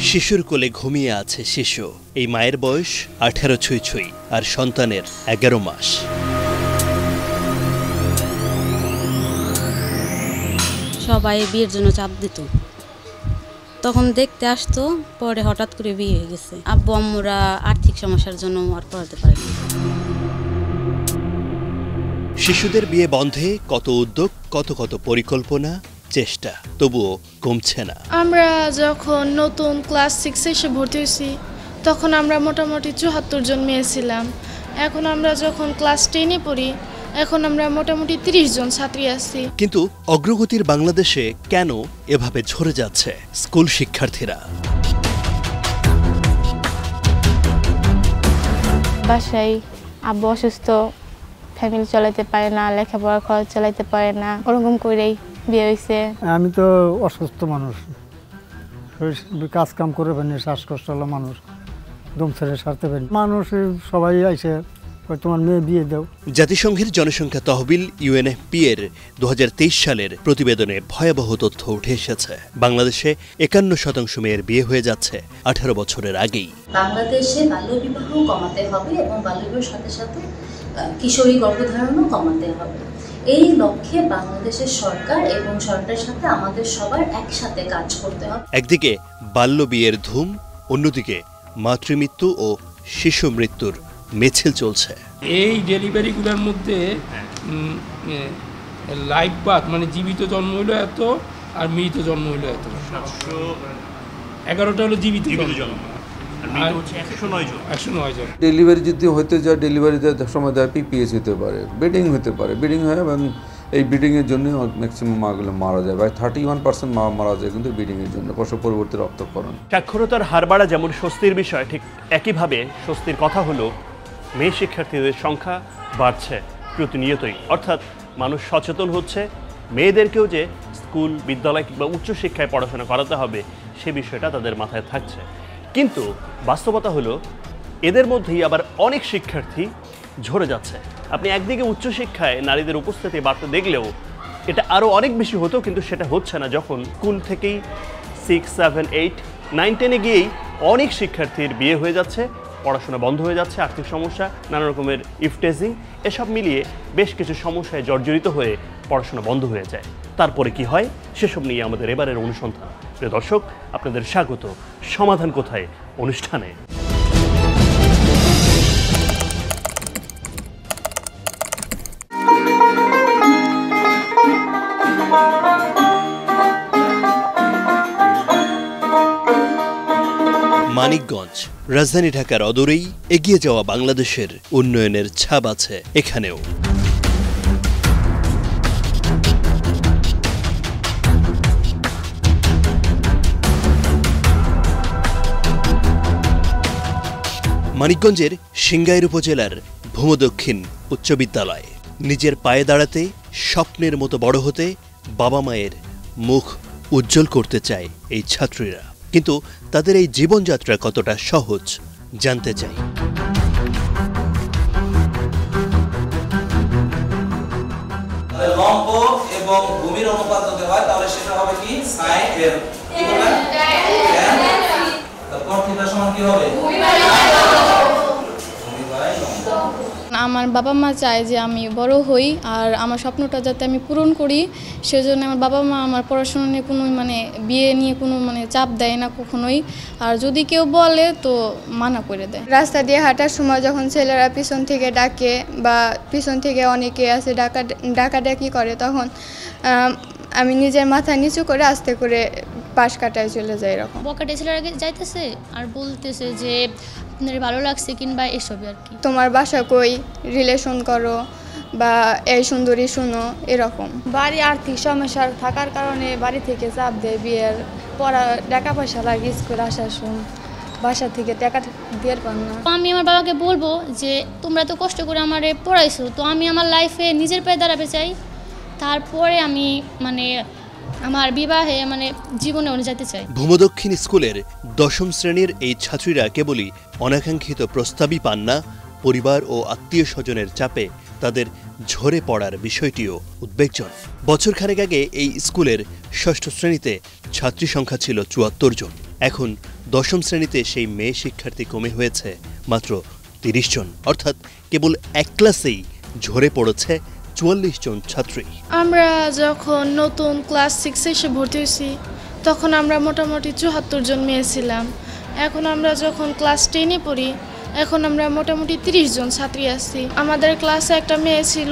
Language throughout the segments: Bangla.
শিশুর কোলে ঘুমিয়ে আছে শিশু। এই মায়ের বয়স 18 ছুঁই ছুঁই আর সন্তানের 11 মাস। সবাই বিয়ের জন্য চাপ দিত, তখন দেখতে আসতো, পরে হঠাৎ করে বিয়ে হয়ে গেছে। আব্বু আম্মুরা আর্থিক সমস্যার জন্য আর পড়াতে পারেনি। শিশুদের বিয়ে বন্ধে কত উদ্যোগ, কত পরিকল্পনা, চেষ্টা, তবুও কমছে না। আমরা যখন নতুন ক্লাস 6 এসে ভর্তি হয়েছি তখন আমরা মোটামুটি 74 জন মেয়ে ছিলাম। এখন আমরা যখন ক্লাস 10-এ পড়ি এখন আমরা মোটামুটি 30 জন ছাত্রী আছি। কিন্তু অগ্রগতির বাংলাদেশে কেন এভাবে ঝরে যাচ্ছে স্কুল শিক্ষার্থীরা? বাসায় আব্বু অসুস্থ, ফ্যামিলি চালাইতে পারে না, লেখাপড়ার খরচ চালাইতে পারে না, ওরকম করেই বিয়ে হয়েছে। আমি তো অসুস্থ মানুষ, কাজ কাম করে পারিনি, শ্বাসকষ্ট হলো মানুষ, দম ছেড়ে সারতে পারি। মানুষ সবাই আইসে তোমার মেয়ে বিয়ে দাও। জাতিসংঘের জনসংখ্যা তহবিল UNFP এর 2023 সালের প্রতিবেদনে ভয়াবহ তথ্য উঠে এসেছে। বাংলাদেশে 51% মেয়ের বিয়ে হয়ে যাচ্ছে 18 বছরের আগেই। বাংলাদেশে বাল্যবিবাহ কমাতে হবে এবং বাল্যবিবাহের সাথে সাথে কিশোরী গর্ভধারণও কমাতে হবে। এই লক্ষ্যে বাংলাদেশের সরকার এবং সরকারের সাথে আমাদের সবার একসাথে কাজ করতে হবে। একদিকে বাল্য বিয়ের ধুম, অন্যদিকে মাতৃমৃত্যু ও শিশু মৃত্যুর মিছিল চলছে। এই ডেলিভারিগুলোর মধ্যে লাইফ বার্থ মানে জীবিত জন্ম হইলো এত আর মৃত জন্ম হইলো এত। 11টা হলো জীবিত জন্ম, 109 জন। ডেলিভারি যদি হতে যায়, ডেলিভারিতে সময় দেয় PPH হতে পারে, ব্লিডিং হতে পারে, ব্লিডিং হয় এবং এই ব্লিডিংয়ের জন্য ম্যাক্সিমাম মাগুলো মারা যায়। প্রায় 31% মা মারা যায় কিন্তু ব্লিডিংয়ের জন্য, প্রসব পরবর্তী রক্তক্ষরণ। সাক্ষরতার হার বাড়া যেমন স্বস্তির বিষয়, ঠিক একইভাবে স্বস্তির কথা হলো মেয়ে শিক্ষার্থীদের সংখ্যা বাড়ছে প্রতিনিয়তই। অর্থাৎ মানুষ সচেতন হচ্ছে, মেয়েদেরকেও যে স্কুল, বিদ্যালয় কিংবা উচ্চশিক্ষায় পড়াশোনা করাতে হবে সে বিষয়টা তাদের মাথায় থাকছে। কিন্তু বাস্তবতা হলো এদের মধ্যেই আবার অনেক শিক্ষার্থী ঝরে যাচ্ছে। আপনি একদিকে উচ্চশিক্ষায় নারীদের উপস্থিতি বাড়তে দেখলেও এটা আরও অনেক বেশি হতো, কিন্তু সেটা হচ্ছে না যখন স্কুল থেকেই 6, 7, 8, 9, 10-এ গিয়েই অনেক শিক্ষার্থীর বিয়ে হয়ে যাচ্ছে, পড়াশোনা বন্ধ হয়ে যাচ্ছে, আর্থিক সমস্যা, নানা রকমের ইফটেজিং, এসব মিলিয়ে বেশ কিছু সমস্যায় জর্জরিত হয়ে পড়াশোনা বন্ধ হয়ে যায়। তারপরে কি হয় সেসব নিয়ে আমাদের এবারের অনুসন্ধান। প্রিয় দর্শক, আপনাদের স্বাগত সমাধান কোথায় অনুষ্ঠানে। মানিকগঞ্জ, রাজধানী ঢাকার অদূরেই এগিয়ে যাওয়া বাংলাদেশের উন্নয়নের ছাপ আছে এখানেও। মানিকগঞ্জের সিংগাইর উপজেলার ভূমদক্ষিণ উচ্চ বিদ্যালয়। নিজের পায়ে দাঁড়াতে, স্বপ্নের মতো বড় হতে, বাবা মায়ের মুখ উজ্জ্বল করতে চায় এই ছাত্রীরা। কিন্তু তাদের এই জীবনযাত্রা কতটা সহজ জানতে চাই। লম্ব এবং ভূমির অনুপাত যদি হয় তাহলে সেটা হবে কি sin এর কি হবে তারপর থিটা সমান কি হবে ভূমি বাই লম্ব। আমার বাবা মা চায় যে আমি বড় হই আর আমার স্বপ্নটা যাতে আমি পূরণ করি, সেজন্য আমার বাবা মা আমার পড়াশোনা নিয়ে কোনো বিয়ে নিয়ে কোনো চাপ দেয় না কখনোই। আর যদি কেউ বলে তো মানা করে দেয়। রাস্তা দিয়ে হাঁটার সময় যখন ছেলেরা পিছন থেকে ডাকে বা পিছন থেকে অনেকে আছে ডাকাডাকি করে, তখন আমি নিজের মাথা নিচু করে আস্তে করে পাশ কাটায় চলে যাই। এরকম বকাটে ছেলেরা যাইতেছে আর বলতেছে যে আপনার ভালো লাগছে কিংবা এসবই আর কি, তোমার বাসা কই, রিলেশন করো বা এই সুন্দরী শুনো, এরকম। বাড়ি আর্থিক সমস্যা থাকার কারণে বাড়ি থেকে চাপ দেয়, বিয়ের পড়া টাকা পয়সা লাগে, স্কুল আসার সময় বাসা থেকে টাকা দিয়ে পান না। আমি আমার বাবাকে বলবো যে তোমরা তো কষ্ট করে আমারে পড়াইছো, তো আমি আমার লাইফে নিজের পায়ে দাঁড়াতে চাই, তারপরে আমি আমার বিবাহে জীবনে যেতে চাই। ভূমদক্ষিণ স্কুলের 10ম শ্রেণীর এই ছাত্রীরা কেবলই অনাকাঙ্ক্ষিত প্রস্তাবই পান না, পরিবার ও আত্মীয় স্বজনের চাপে তাদের ঝরে পড়ার বিষয়টিও উদ্বেগজনক। বছরখানেক আগে এই স্কুলের 6ষ্ঠ শ্রেণীতে ছাত্রী সংখ্যা ছিল 74 জন। এখন দশম শ্রেণীতে সেই মেয়ে শিক্ষার্থী কমে হয়েছে মাত্র ৩০ জন, অর্থাৎ কেবল এক ক্লাসেই ঝরে পড়েছে ৪৪ জন ছাত্রী। আমরা যখন নতুন ক্লাস 6 এসে ভর্তি হয়েছি তখন আমরা মোটামুটি ৭৪ জন মেয়ে ছিলাম। এখন আমরা যখন ক্লাস 10-এ পড়ি এখন আমরা মোটামুটি ৩০ জন ছাত্রী আছি। আমাদের ক্লাসে একটা মেয়ে ছিল,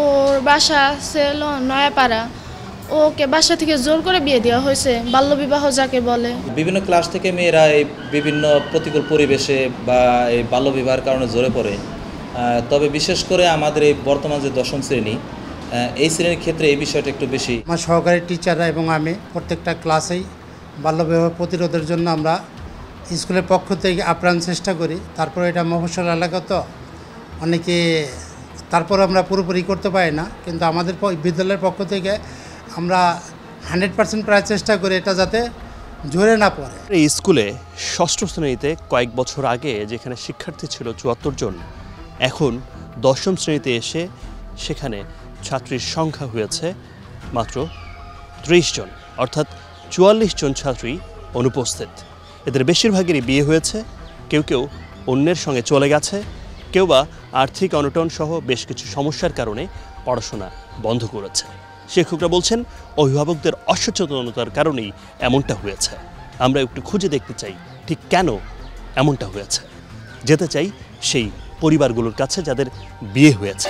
ওর বাসা ছিল নয়াপাড়া। ওকে বাসা থেকে জোর করে বিয়ে দেওয়া হয়েছে, বাল্যবিবাহ যাকে বলে। বিভিন্ন ক্লাস থেকে মেয়েরা এই বিভিন্ন প্রতিকূল পরিবেশে বা এই বাল্যবিবাহের কারণে ঝরে পড়ে। তবে বিশেষ করে আমাদের এই বর্তমান যে দশম শ্রেণী, এই শ্রেণীর ক্ষেত্রে এই বিষয়টা একটু বেশি। আমার সহকারী টিচাররা এবং আমি প্রত্যেকটা ক্লাসেই বাল্যবিবাহ প্রতিরোধের জন্য আমরা স্কুলের পক্ষ থেকে আপ্রাণ চেষ্টা করি। তারপরে এটা মফস্বল এলাকা তো অনেকে, তারপর আমরা পুরোপুরি করতে পারি না, কিন্তু আমাদের বিদ্যালয়ের পক্ষ থেকে আমরা 100% প্রায় চেষ্টা করি এটা যাতে ঝরে না পড়ে। এই স্কুলে ষষ্ঠ শ্রেণীতে কয়েক বছর আগে যেখানে শিক্ষার্থী ছিল ৭৪ জন, এখন দশম শ্রেণীতে এসে সেখানে ছাত্রীর সংখ্যা হয়েছে মাত্র ৩০ জন, অর্থাৎ ৪৪ জন ছাত্রী অনুপস্থিত। এদের বেশিরভাগেরই বিয়ে হয়েছে, কেউ কেউ অন্যের সঙ্গে চলে গেছে, কেউ বা আর্থিক অনটন সহ বেশ কিছু সমস্যার কারণে পড়াশোনা বন্ধ করেছে। শিক্ষকরা বলছেন অভিভাবকদের অসচেতনতার কারণেই এমনটা হয়েছে। আমরা একটু খুঁজে দেখতে চাই ঠিক কেন এমনটা হয়েছে, যেতে চাই সেই পরিবারগুলোর কাছে যাদের বিয়ে হয়েছে।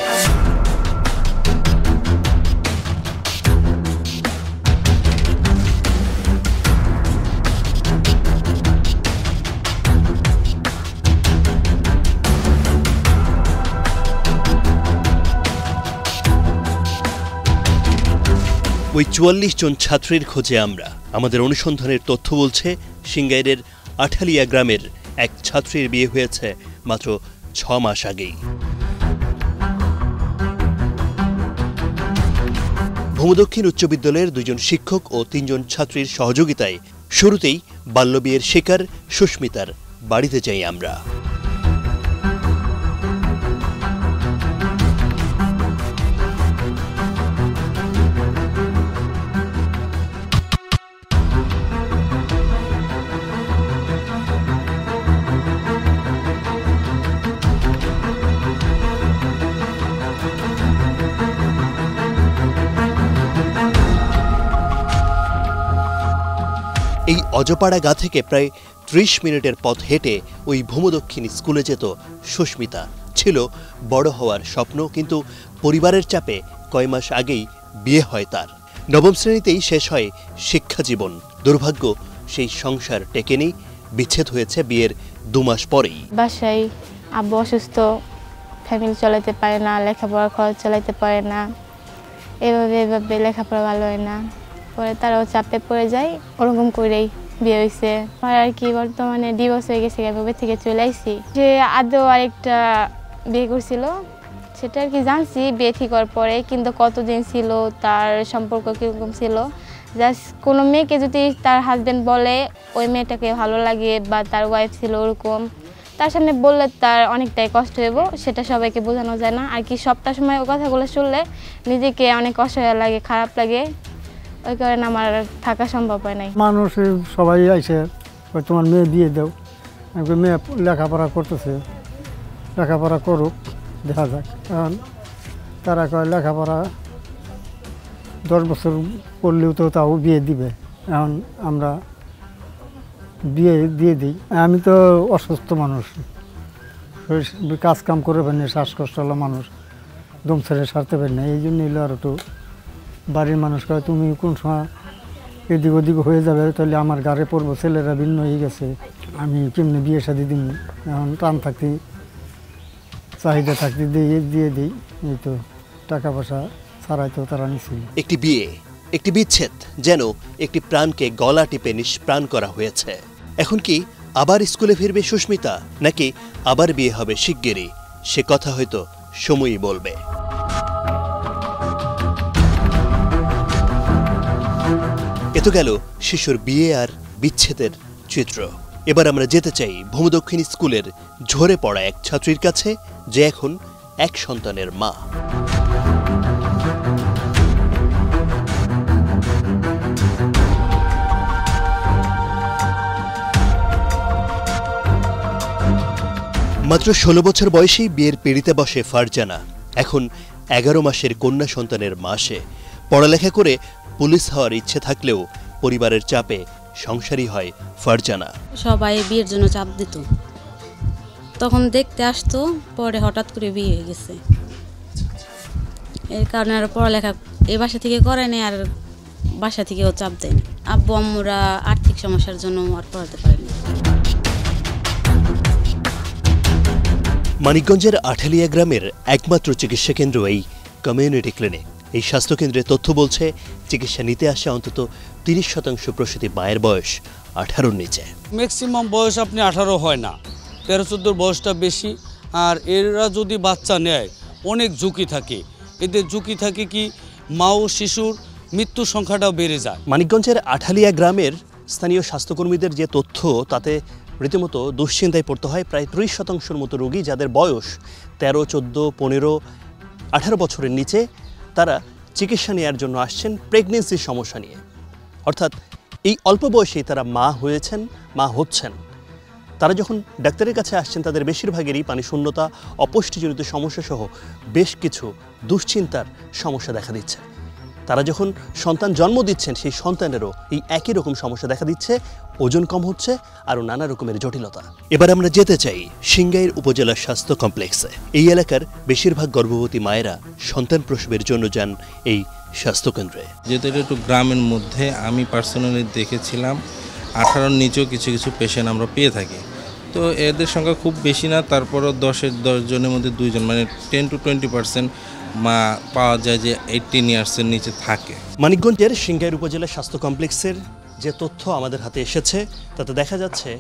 ওই ৪৪ জন ছাত্রীর খোঁজে আমরা। আমাদের অনুসন্ধানের তথ্য বলছে সিঙ্গাইরের আঠালিয়া গ্রামের এক ছাত্রীর বিয়ে হয়েছে মাত্র ৬ মাস আগেই। ভূমদক্ষিণ উচ্চ বিদ্যালয়ের ২ জন শিক্ষক ও ৩ জন ছাত্রীর সহযোগিতায় শুরুতেই বাল্যবিয়ের শিকার সুস্মিতার বাড়িতে যাই আমরা। এই অজপাড়া গা থেকে প্রায় ৩০ মিনিটের পথ হেঁটে ওই ভূমদক্ষিণ স্কুলে যেত সুস্মিতা। ছিল বড় হওয়ার স্বপ্ন, কিন্তু পরিবারের চাপে কয় মাস আগেই বিয়ে হয় তার। নবম শ্রেণীতেই শেষ হয় শিক্ষা জীবন। দুর্ভাগ্য, সেই সংসার টেকেনি, বিচ্ছেদ হয়েছে বিয়ের ২ মাস পরেই। বাসায় আব্বু অসুস্থ, ফ্যামিলি চালাতে পারে না, লেখাপড়া খরচ চালাতে পারে না, এভাবে লেখাপড়া ভালো হয় না। পরে তারাও চাপে পড়ে যায়, ওরকম করেই বিয়ে হয়েছে। আমার আর কি বর্তমানে ডিভোর্স হয়ে গেছে, এভাবে থেকে চলে আসছি। যে আদৌ আরেকটা বিয়ে করছিল সেটা আর কি জানছি বিয়ে ঠিক হওয়ার পরে, কিন্তু কতদিন ছিল, তার সম্পর্ক কীরকম ছিল, জাস্ট কোনো মেয়েকে যদি তার হাজব্যান্ড বলে ওই মেয়েটাকে ভালো লাগে বা তার ওয়াইফ ছিল ওরকম, তার সামনে বললে তার অনেকটাই কষ্ট হইব, সেটা সবাইকে বোঝানো যায় না। আর কি সবটা সময় ওই কথাগুলো শুনলে নিজেকে অনেক অসহায় লাগে, খারাপ লাগে, ওই কারণে আমার থাকা সম্ভব হয় নাই। মানুষ সবাই আইসে তোমার মেয়ে বিয়ে দাও, মেয়ে লেখাপড়া করতেছে, লেখাপড়া করুক, দেখা যাক। কারণ তারা কয় লেখাপড়া 10 বছর পড়লেও তো তাও বিয়ে দিবে। এখন আমরা বিয়ে দিয়ে দিই। আমি তো অসুস্থ মানুষ, কাজ কাম করে পারি না, শ্বাসকষ্ট হলো মানুষ, দম ছেড়ে সারতে পারি না। এই জন্য এলো আর একটু বাড়ির মানুষ কয় তুমি কোন সময় এদিক ওদিক হয়ে যাবে, তাহলে আমার গাড়ে পড়বো, ছেলেরা ভিন্ন হয়ে গেছে, আমি কেমনি বিয়ে শাদি দিন। এখন টান থাকতে, চাহিদা থাকতে দিয়ে দিই। এই তো টাকা পয়সা ছাড়াই তো তারা নিচ্ছিল। একটি বিয়ে, একটি বিচ্ছেদ, যেন একটি প্রাণকে গলা টিপে নিষ্প্রাণ করা হয়েছে। এখন কি আবার স্কুলে ফিরবে সুস্মিতা, নাকি আবার বিয়ে হবে শিগগিরই? সে কথা হয়তো সময়ই বলবে। এ তো গেল শিশুর বিয়ে আর বিচ্ছেদের চিত্র। এবার আমরা যেতে চাই ভূমদক্ষিণ স্কুলের ঝরে পড়া এক ছাত্রীর কাছে, যে এখন এক সন্তানের মা। মাত্র 16 বছর বয়সেই বিয়ের পিঁড়িতে বসে ফারজানা। এখন 11 মাসের কন্যা সন্তানের মাসে। পড়ালেখা করে পুলিশ হওয়ার ইচ্ছে থাকলেও পরিবারের চাপে সংসারী হয় ফারজানা। সবাই বিয়ের জন্য চাপ দিত, তখন দেখতে আসতো, পরে হঠাৎ করে বিয়ে হয়ে গেছে। এর কারণে আর পড়ালেখা এই বাসা থেকে করায় নাই, আর বাসা থেকেও চাপ দেয়নি। আব্বু আম্মুরা আর্থিক সমস্যার জন্য আর পড়াতে পারেনি। মানিকগঞ্জের আঠালিয়া গ্রামের একমাত্র চিকিৎসা কেন্দ্র এই কমিউনিটি ক্লিনিক। এই স্বাস্থ্যকেন্দ্রের তথ্য বলছে চিকিৎসা নিতে আসে অন্তত 30% প্রসূতি মায়ের বয়স 18-র নিচে। ম্যাক্সিমাম বয়স আপনি 18 হয় না, 13-14 বয়সটা বেশি। আর এরা যদি বাচ্চা নেয় অনেক ঝুঁকি থাকে। এদের ঝুঁকি থাকে কি মা ও শিশুর মৃত্যুর সংখ্যাটাও বেড়ে যায়। মানিকগঞ্জের আঠালিয়া গ্রামের স্থানীয় স্বাস্থ্যকর্মীদের যে তথ্য, তাতে রীতিমতো দুশ্চিন্তায় পড়তে হয়। প্রায় 30% মতো রোগী যাদের বয়স 13, 14, 15, 18 বছরের নিচে, তারা চিকিৎসা নেওয়ার জন্য আসছেন প্রেগনেন্সির সমস্যা নিয়ে। অর্থাৎ এই অল্প বয়সেই তারা মা হয়েছেন, মা হচ্ছেন। তারা যখন ডাক্তারের কাছে আসছেন তাদের বেশিরভাগেরই পানিশূন্যতা, অপুষ্টিজনিত সমস্যা সহ বেশ কিছু দুশ্চিন্তার সমস্যা দেখা দিচ্ছে। তারা যখন সন্তান জন্ম দিচ্ছেন সেই সন্তানেরও এই একই রকম সমস্যা দেখা দিচ্ছে, ওজন কম হচ্ছে, আরও নানা রকমের জটিলতা। এবার আমরা যেতে চাই সিংগাইর উপজেলা স্বাস্থ্য কমপ্লেক্সে। এই এলাকার বেশিরভাগ গর্ভবতী মায়েরা সন্তান প্রসবের জন্য যান এই স্বাস্থ্যকেন্দ্রে। যেহেতু এটা একটু গ্রামের মধ্যে, আমি পার্সোনালি দেখেছিলাম 18-র নিচেও কিছু কিছু পেশেন্ট আমরা পেয়ে থাকি। তো এদের সংখ্যা খুব বেশি না, তারপরও 10 জনের মধ্যে 2 জন, মানে 10 to 20% মা পাওয়া যায় যে 18 ইয়ার্সের নিচে থাকে। মানিকগঞ্জের সিংগাইর উপজেলা স্বাস্থ্য কমপ্লেক্সের যে তথ্য আমাদের হাতে এসেছে তাতে দেখা যাচ্ছে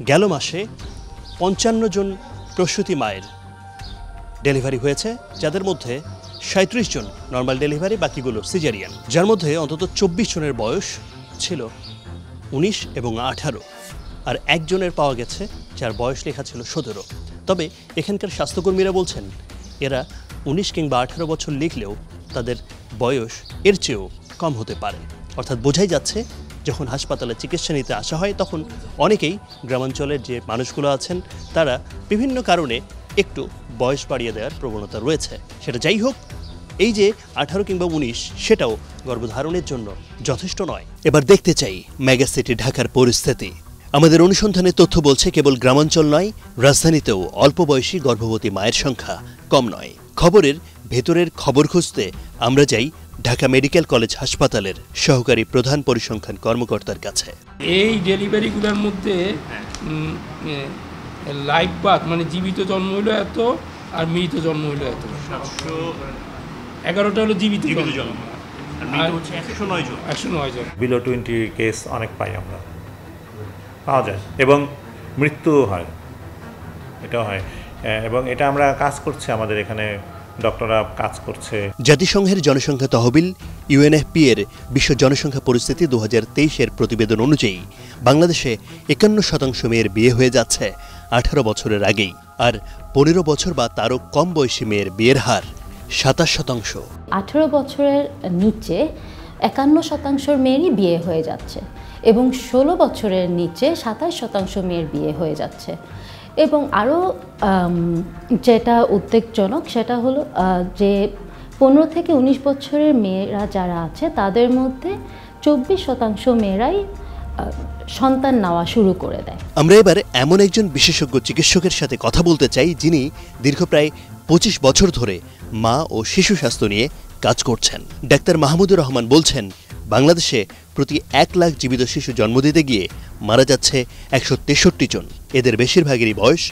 গেল মাসে 55 জন প্রসূতি মায়ের ডেলিভারি হয়েছে, যাদের মধ্যে 37 জন নর্মাল ডেলিভারি, বাকিগুলো সিজারিয়ান, যার মধ্যে অন্তত 24 জনের বয়স ছিল 19 এবং 18, আর একজনের পাওয়া গেছে যার বয়স লেখা ছিল 17। তবে এখানকার স্বাস্থ্যকর্মীরা বলছেন এরা 19 কিংবা 18 বছর লিখলেও তাদের বয়স এর চেয়েও কম হতে পারে। অর্থাৎ বোঝাই যাচ্ছে যখন হাসপাতালে চিকিৎসা নিতে আসা হয় তখন অনেকেই গ্রামাঞ্চলের যে মানুষগুলো আছেন তারা বিভিন্ন কারণে একটু বয়স বাড়িয়ে দেওয়ার প্রবণতা রয়েছে। সেটা যাই হোক, এই যে 18 কিংবা 19 সেটাও গর্ভধারণের জন্য যথেষ্ট নয়। এবার দেখতে চাই মেগাসিটি ঢাকার পরিস্থিতি। আমাদের অনুসন্ধানের তথ্য বলছে কেবল গ্রামাঞ্চল নয়, রাজধানীতেও অল্প বয়সী গর্ভবতী মায়ের সংখ্যা কম নয়। খবরের ভেতরের খবর খুঁজতে আমরা যাই ঢাকা মেডিকেল কলেজ হাসপাতালের সহকারী প্রধান পরিসংখ্যান কর্মকর্তার কাছে। এই ডেলিভারিগুলোর মধ্যে লাইফ বার্থ মানে জীবিত জন্ম হলো এত, আর মৃত জন্ম হলো এত। 11টা হলো জীবিত জন্ম, আর 109 জন। বিলো 20 কেস অনেক পাই আমরা, পাওয়া যায়, এবং মৃত্যু হয়, এটাও হয়। এবং এটা আমরা কাজ করছি, আমাদের এখানে ডক্টররা কাজ করছে। জাতিসংঘের জনসংখ্যা তহবিল UNFP এর বিশ্ব জনসংখ্যা পরিস্থিতি 2023-এর প্রতিবেদন অনুযায়ী বাংলাদেশে 51% মেয়ের বিয়ে হয়ে যাচ্ছে 18 বছরের আগেই, আর 15 বছর বা তারও কম বয়সী মেয়ের বিয়ের হার 27%। 18 বছরের নিচে 51% মেয়েরই বিয়ে হয়ে যাচ্ছে, এবং 16 বছরের নিচে 27% মেয়ের বিয়ে হয়ে যাচ্ছে। এবং আরও যেটা উদ্বেগজনক সেটা হলো যে 15 থেকে 19 বছরের মেয়েরা যারা আছে তাদের মধ্যে 24% মেয়েরাই সন্তান নেওয়া শুরু করে দেয়। আমরা এবার এমন একজন বিশেষজ্ঞ চিকিৎসকের সাথে কথা বলতে চাই যিনি দীর্ঘ প্রায় 25 বছর ধরে মা ও শিশু স্বাস্থ্য নিয়ে কাজ করছেন। ডাক্তার মাহমুদুর রহমান বলছেন বাংলাদেশে প্রতি 1 লাখ জীবিত শিশু জন্ম দিতে গিয়ে মারা যাচ্ছে 163 জন। এদের বেশিরভাগেরই বয়স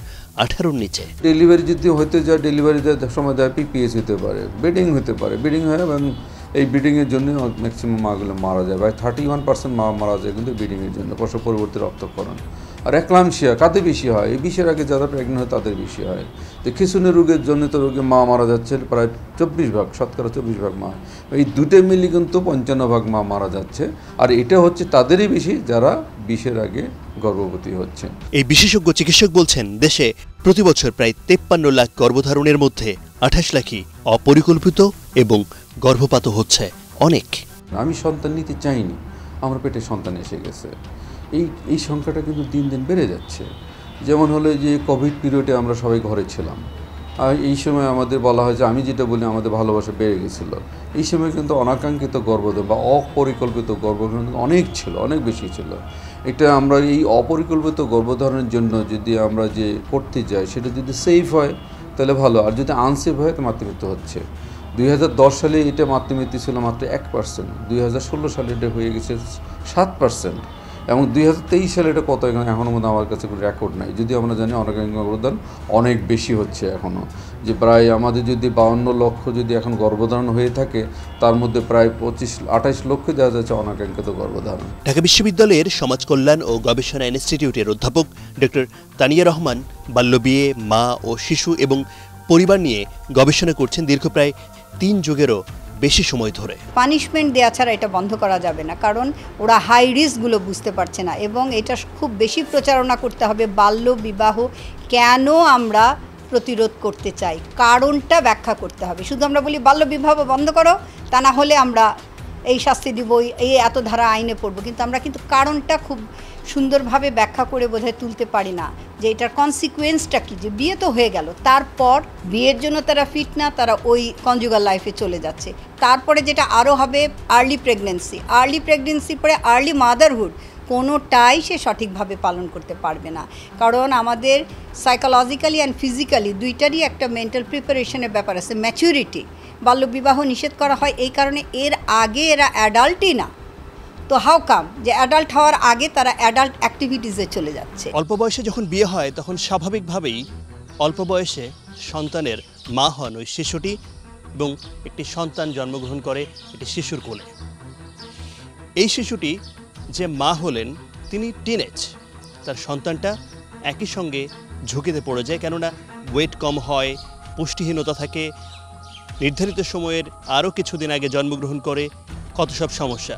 18-র নিচে। ডেলিভারি যদি হতে যায়, ডেলিভারিতে সময় দেয় PPH হতে পারে, ব্লিডিং হতে পারে, ব্লিডিং হয়, এবং এই ব্লিডিংয়ের জন্য ম্যাক্সিমাম মাগুলো মারা যায়। প্রায় 31% মা মারা যায় কিন্তু ব্লিডিংয়ের জন্য, প্রসব পরবর্তী রক্তক্ষরণ। আর একলামশিয়া কাদের বেশি হয়? এই 20-এর আগে যারা প্রেগনেন্ট হয় তাদের বেশি হয়। তো খিঁচুনি রোগের জনিত রোগে মা মারা যাচ্ছে প্রায় 24% মা। এই দুটো মিলে কিন্তু 55% মা মারা যাচ্ছে, আর এটা হচ্ছে তাদেরই বেশি যারা 20-এর আগে গর্ভবতী হচ্ছে। এই বিশেষজ্ঞ চিকিৎসক বলছেন দেশে প্রতি বছর প্রায় 53 লাখ গর্ভধারণের মধ্যে 28 লাখই অপরিকল্পিত এবং গর্ভপাত হচ্ছে অনেক। আমি সন্তান নিতে চাইনি, আমার পেটে সন্তান এসে গেছে, এই সংখ্যাটা কিন্তু দিন দিন বেড়ে যাচ্ছে। যেমন হলো যে কোভিড পিরিয়ডে আমরা সবাই ঘরে ছিলাম, আর এই সময় আমাদের বলা হয় যে আমি যেটা বলি আমাদের ভালোবাসা বেড়ে গেছিলো। এই সময় কিন্তু অনাকাঙ্ক্ষিত গর্ভধারণ বা অপরিকল্পিত গর্ভধারণ অনেক ছিল, অনেক বেশি ছিল। এটা আমরা এই অপরিকল্পিত গর্ভধারণের জন্য যদি আমরা যে করতে যাই সেটা যদি সেফ হয় তাহলে ভালো, আর যদি আনসেফ হয় তো মাতৃমৃত্যু হচ্ছে। 2010 সালে এটা মাতৃমৃত্যু ছিল মাত্র 1%, 2016 সালে এটা হয়ে গেছে 7%, এবং 2023 সালে এটা কত এখনও মধ্যে আমার কাছে কোনো রেকর্ড নাই। যদি আমরা জানি অনাকাঙ্ক্ষিত গর্ভধারণ অনেক বেশি হচ্ছে এখনও, যে প্রায় আমাদের যদি 52 লক্ষ যদি এখন গর্ভধারণ হয়ে থাকে তার মধ্যে প্রায় 28 লক্ষ দেওয়া যাচ্ছে অনাকাঙ্ক্ষিত গর্ভধারণ। ঢাকা বিশ্ববিদ্যালয়ের সমাজ কল্যাণ ও গবেষণা ইনস্টিটিউটের অধ্যাপক ডক্টর তানিয়া রহমান বাল্যবিয়ে, মা ও শিশু এবং পরিবার নিয়ে গবেষণা করছেন দীর্ঘ প্রায় 3 যুগেরও বেশি সময় ধরে। পানিশমেন্ট দেওয়া ছাড়া এটা বন্ধ করা যাবে না, কারণ ওরা হাই রিস্কগুলো বুঝতে পারছে না, এবং এটা খুব বেশি প্রচারণা করতে হবে। বাল্য বিবাহ কেন আমরা প্রতিরোধ করতে চাই, কারণটা ব্যাখ্যা করতে হবে। শুধু আমরা বলি বাল্য বিবাহ বন্ধ করো, তা না হলে আমরা এই শাস্তি দিব, এই এত ধারা আইনে পড়বো, কিন্তু আমরা কিন্তু কারণটা খুব সুন্দরভাবে ব্যাখ্যা করে বোধহয় তুলতে পারি না, যে এটার কনসিকুয়েন্সটা কী। যে বিয়ে তো হয়ে গেল, তারপর বিয়ের জন্য তারা ফিট না, তারা ওই কনজুগাল লাইফে চলে যাচ্ছে। তারপরে যেটা আরও হবে আর্লি প্রেগনেন্সি পরে আর্লি মাদারহুড, কোনোটাই সে সঠিকভাবে পালন করতে পারবে না, কারণ আমাদের সাইকোলজিক্যালি অ্যান্ড ফিজিক্যালি দুইটারই একটা মেন্টাল প্রিপারেশনের ব্যাপার আছে, ম্যাচুরিটি। বাল্যবিবাহ নিষেধ করা হয় এই কারণে, এর আগে এরা অ্যাডাল্টই না, তো হাউ কাম যে অ্যাডাল্ট হওয়ার আগে তারা অ্যাডাল্ট অ্যাক্টিভিটিসে চলে যাচ্ছে। অল্প বয়সে যখন বিয়ে হয় তখন স্বাভাবিকভাবেই অল্প বয়সে সন্তানের মা হন ওই শিশুটি, এবং একটি সন্তান জন্মগ্রহণ করে একটি শিশুর কোলে। এই শিশুটি যে মা হলেন তিনি টিনেজ, তার সন্তানটা একই সঙ্গে ঝুঁকিতে পড়ে যায়, কেননা ওয়েট কম হয়, পুষ্টিহীনতা থাকে, নির্ধারিত সময়ের আরও কিছুদিন আগে জন্মগ্রহণ করে, কত সব সমস্যা।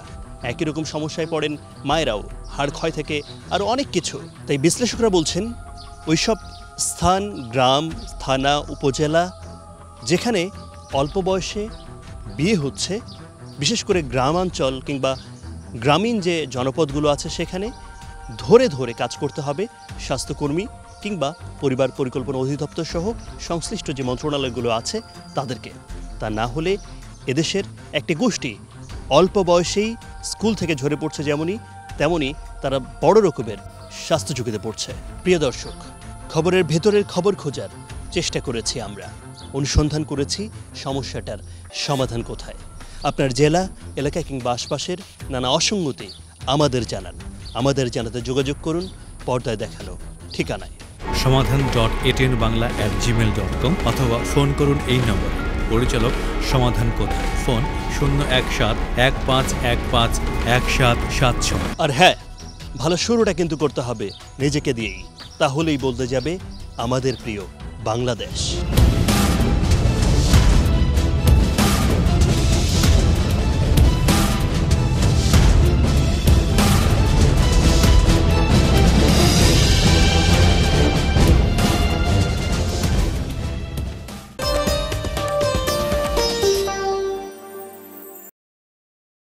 একই রকম সমস্যায় পড়েন মায়েরাও, হাড় ক্ষয় থেকে আরও অনেক কিছু। তাই বিশ্লেষকরা বলছেন ওইসব স্থান, গ্রাম, থানা, উপজেলা যেখানে অল্প বয়সে বিয়ে হচ্ছে, বিশেষ করে গ্রামাঞ্চল কিংবা গ্রামীণ যে জনপদগুলো আছে সেখানে ধরে ধরে কাজ করতে হবে স্বাস্থ্যকর্মী কিংবা পরিবার পরিকল্পনা অধিদপ্তর সহ সংশ্লিষ্ট যে মন্ত্রণালয়গুলো আছে তাদেরকে। তা না হলে এদেশের একটি গোষ্ঠী অল্প বয়সেই স্কুল থেকে ঝরে পড়ছে, তেমনই তারা বড় রকমের স্বাস্থ্য ঝুঁকিতে পড়ছে। প্রিয় দর্শক, খবরের ভেতরের খবর খোঁজার চেষ্টা করেছি আমরা, অনুসন্ধান করেছি সমস্যাটার সমাধান কোথায়। আপনার জেলা, এলাকা কিংবা আশপাশের নানা অসঙ্গতি আমাদের জানান। আমাদের জানাতে যোগাযোগ করুন পর্দায় দেখানো ঠিকানায় সমাধান.atnbangla@gmail.com অথবা ফোন করুন এই নম্বরে। পরিচালক সমাধান কোথায়, ফোন 017-1515-1776। আর হ্যাঁ, ভালো শুরুটা কিন্তু করতে হবে নিজেকে দিয়েই, তাহলেই বলতে যাবে আমাদের প্রিয় বাংলাদেশ।